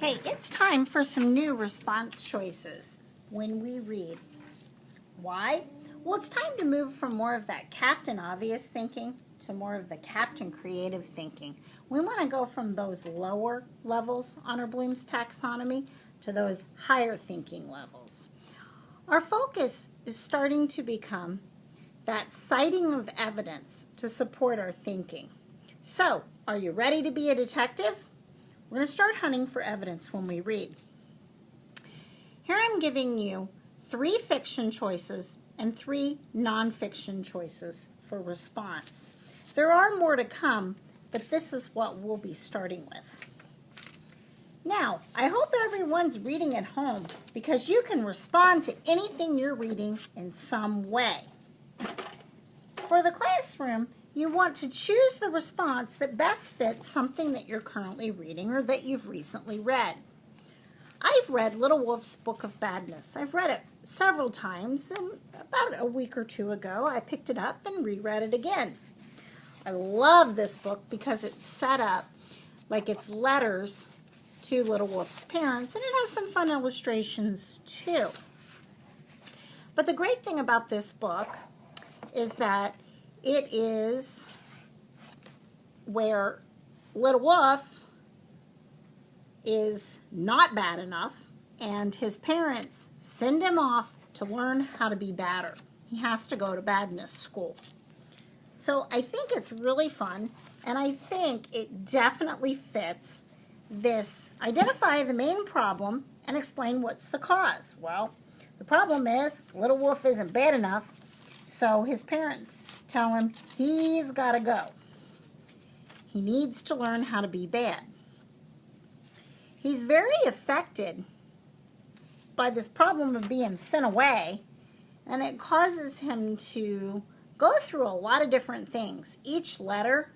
Okay, it's time for some new response choices when we read. Why? Well, it's time to move from more of that Captain Obvious thinking to more of the Captain Creative thinking. We want to go from those lower levels on our Bloom's taxonomy to those higher thinking levels. Our focus is starting to become that citing of evidence to support our thinking. So, are you ready to be a detective? We're going to start hunting for evidence when we read. Here I'm giving you 3 fiction choices and 3 nonfiction choices for response. There are more to come, but this is what we'll be starting with. Now, I hope everyone's reading at home because you can respond to anything you're reading in some way. For the classroom, you want to choose the response that best fits something that you're currently reading or that you've recently read. I've read Little Wolf's Book of Badness. I've read it several times, and about a week or 2 ago, I picked it up and reread it again. I love this book because it's set up like it's letters to Little Wolf's parents, and it has some fun illustrations too. But the great thing about this book is that it is where Little Wolf is not bad enough, and his parents send him off to learn how to be badder. He has to go to badness school. So I think it's really fun, and I think it definitely fits this identify the main problem and explain what's the cause. Well, the problem is Little Wolf isn't bad enough, so his parents tell him he's got to go. He needs to learn how to be bad. He's very affected by this problem of being sent away, and it causes him to go through a lot of different things. Each letter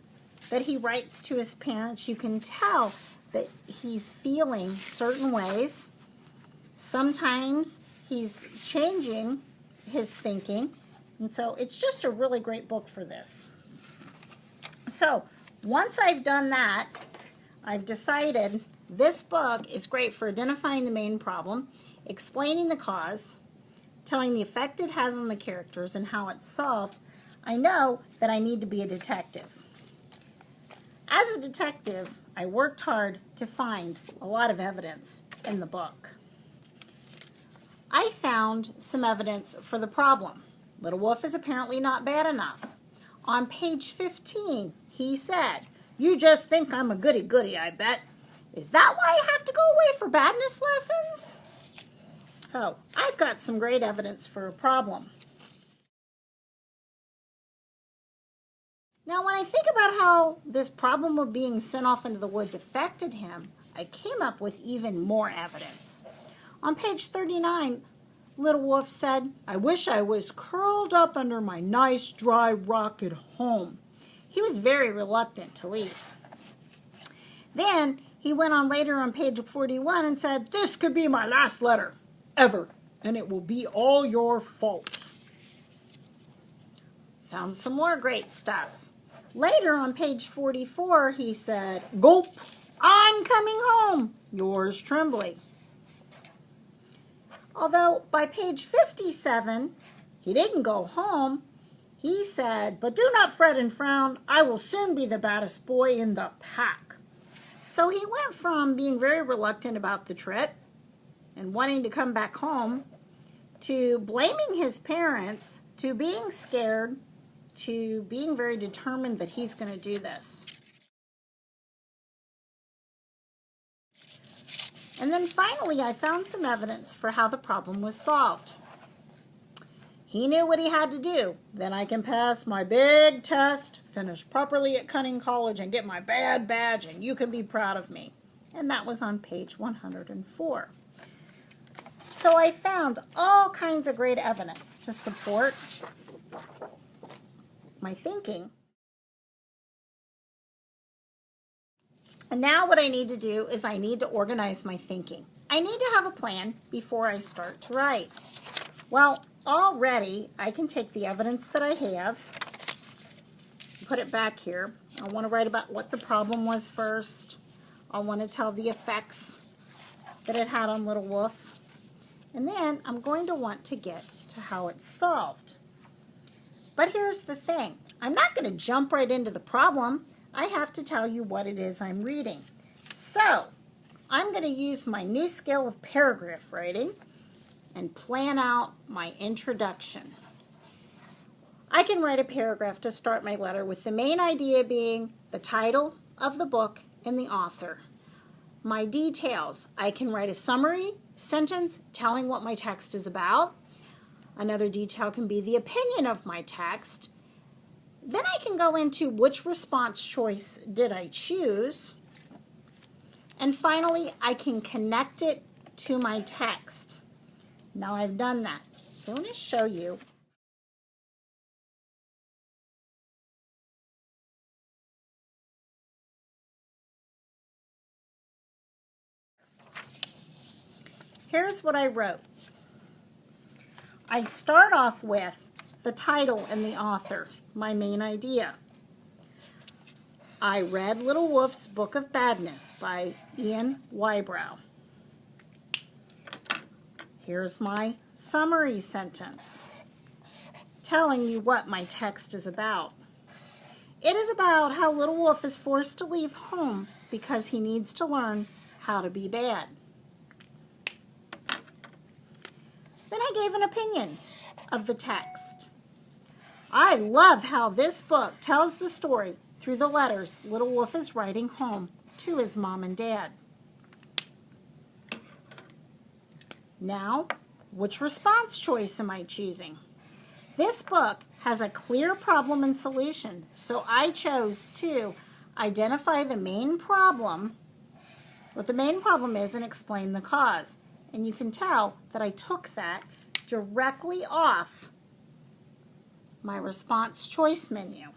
that he writes to his parents, you can tell that he's feeling certain ways. Sometimes he's changing his thinking, and so it's just a really great book for this. So once I've done that, I've decided this book is great for identifying the main problem, explaining the cause, telling the effect it has on the characters and how it's solved. I know that I need to be a detective. As a detective, I worked hard to find a lot of evidence in the book. I found some evidence for the problem. Little Wolf is apparently not bad enough. On page 15, he said, "You just think I'm a goody-goody, I bet. Is that why I have to go away for badness lessons?" So, I've got some great evidence for a problem. Now, when I think about how this problem of being sent off into the woods affected him, I came up with even more evidence. On page 39, Little Wolf said, "I wish I was curled up under my nice dry rock at home." He was very reluctant to leave. Then he went on later on page 41 and said, "This could be my last letter, ever, and it will be all your fault." Found some more great stuff. Later on page 44, he said, "Gulp, I'm coming home, yours trembly." Although by page 57, he didn't go home, he said, "But do not fret and frown, I will soon be the baddest boy in the pack." So he went from being very reluctant about the trip and wanting to come back home to blaming his parents, to being scared, to being very determined that he's going to do this. And then finally, I found some evidence for how the problem was solved. He knew what he had to do. Then I can pass my big test, finish properly at Cunning College, and get my bad badge, and you can be proud of me. And that was on page 104. So I found all kinds of great evidence to support my thinking. And now what I need to do is I need to organize my thinking. I need to have a plan before I start to write. Well, already I can take the evidence that I have, put it back here. I want to write about what the problem was first. I want to tell the effects that it had on Little Wolf. And then I'm going to want to get to how it's solved. But here's the thing. I'm not going to jump right into the problem. I have to tell you what it is I'm reading. So I'm going to use my new skill of paragraph writing and plan out my introduction. I can write a paragraph to start my letter with the main idea being the title of the book and the author. My details, I can write a summary sentence telling what my text is about. Another detail can be the opinion of my text. Then I can go into which response choice did I choose. And finally, I can connect it to my text. Now I've done that. So I'm going to show you. Here's what I wrote. I start off with the title and the author, my main idea. I read Little Wolf's Book of Badness by Ian Whybrow. Here's my summary sentence telling you what my text is about. It is about how Little Wolf is forced to leave home because he needs to learn how to be bad. Then I gave an opinion of the text. I love how this book tells the story through the letters Little Wolf is writing home to his mom and dad. Now, which response choice am I choosing? This book has a clear problem and solution, so I chose to identify the main problem, what the main problem is, and explain the cause. And you can tell that I took that directly off my response choice menu.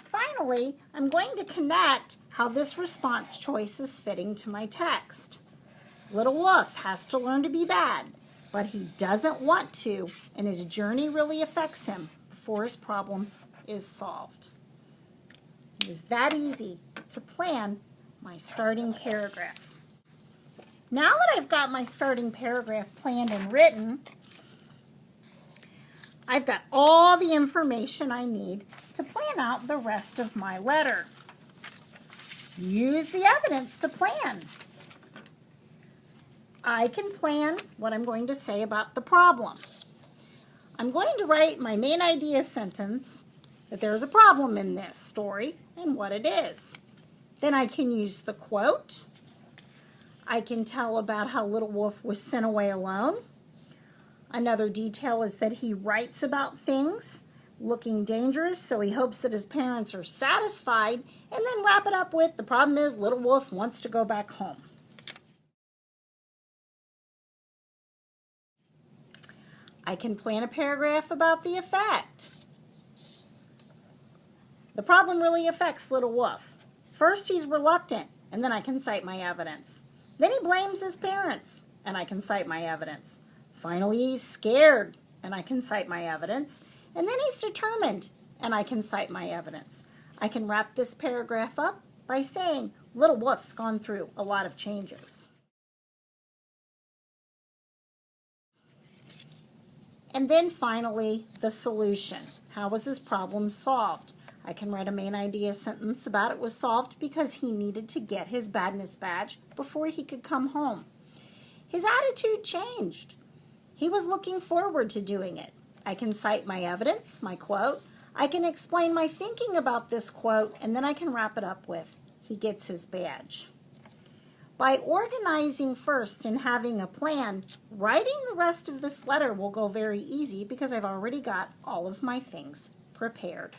Finally, I'm going to connect how this response choice is fitting to my text. Little Wolf has to learn to be bad, but he doesn't want to, and his journey really affects him before his problem is solved. It was that easy to plan my starting paragraph. Now that I've got my starting paragraph planned and written, I've got all the information I need to plan out the rest of my letter. Use the evidence to plan. I can plan what I'm going to say about the problem. I'm going to write my main idea sentence that there's a problem in this story and what it is. Then I can use the quote. I can tell about how Little Wolf was sent away alone. Another detail is that he writes about things looking dangerous, so he hopes that his parents are satisfied, and then wrap it up with the problem is Little Wolf wants to go back home. I can plan a paragraph about the effect. The problem really affects Little Wolf. First, he's reluctant, and then I can cite my evidence. Then he blames his parents, and I can cite my evidence. Finally, he's scared, and I can cite my evidence. And then he's determined, and I can cite my evidence. I can wrap this paragraph up by saying Little Wolf's gone through a lot of changes. And then finally, the solution. How was his problem solved? I can write a main idea sentence about it was solved because he needed to get his badness badge before he could come home. His attitude changed. He was looking forward to doing it. I can cite my evidence, my quote. I can explain my thinking about this quote, and then I can wrap it up with, he gets his badge. By organizing first and having a plan, writing the rest of this letter will go very easy because I've already got all of my things prepared.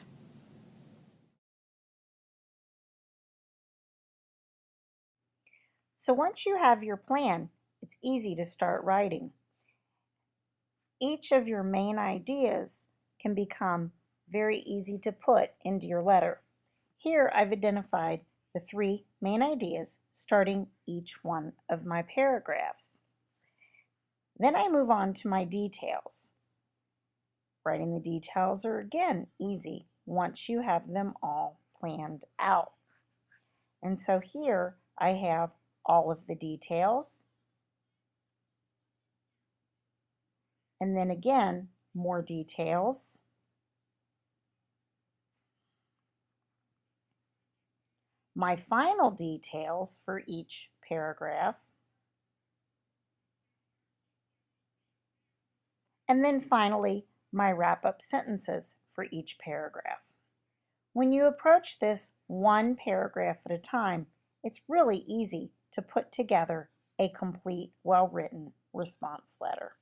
So once you have your plan, it's easy to start writing. Each of your main ideas can become very easy to put into your letter. Here I've identified the 3 main ideas starting each one of my paragraphs. Then I move on to my details. Writing the details are again easy once you have them all planned out. And so here I have all of the details. And then again, more details. My final details for each paragraph. And then finally, my wrap-up sentences for each paragraph. When you approach this one paragraph at a time, it's really easy to put together a complete, well-written response letter.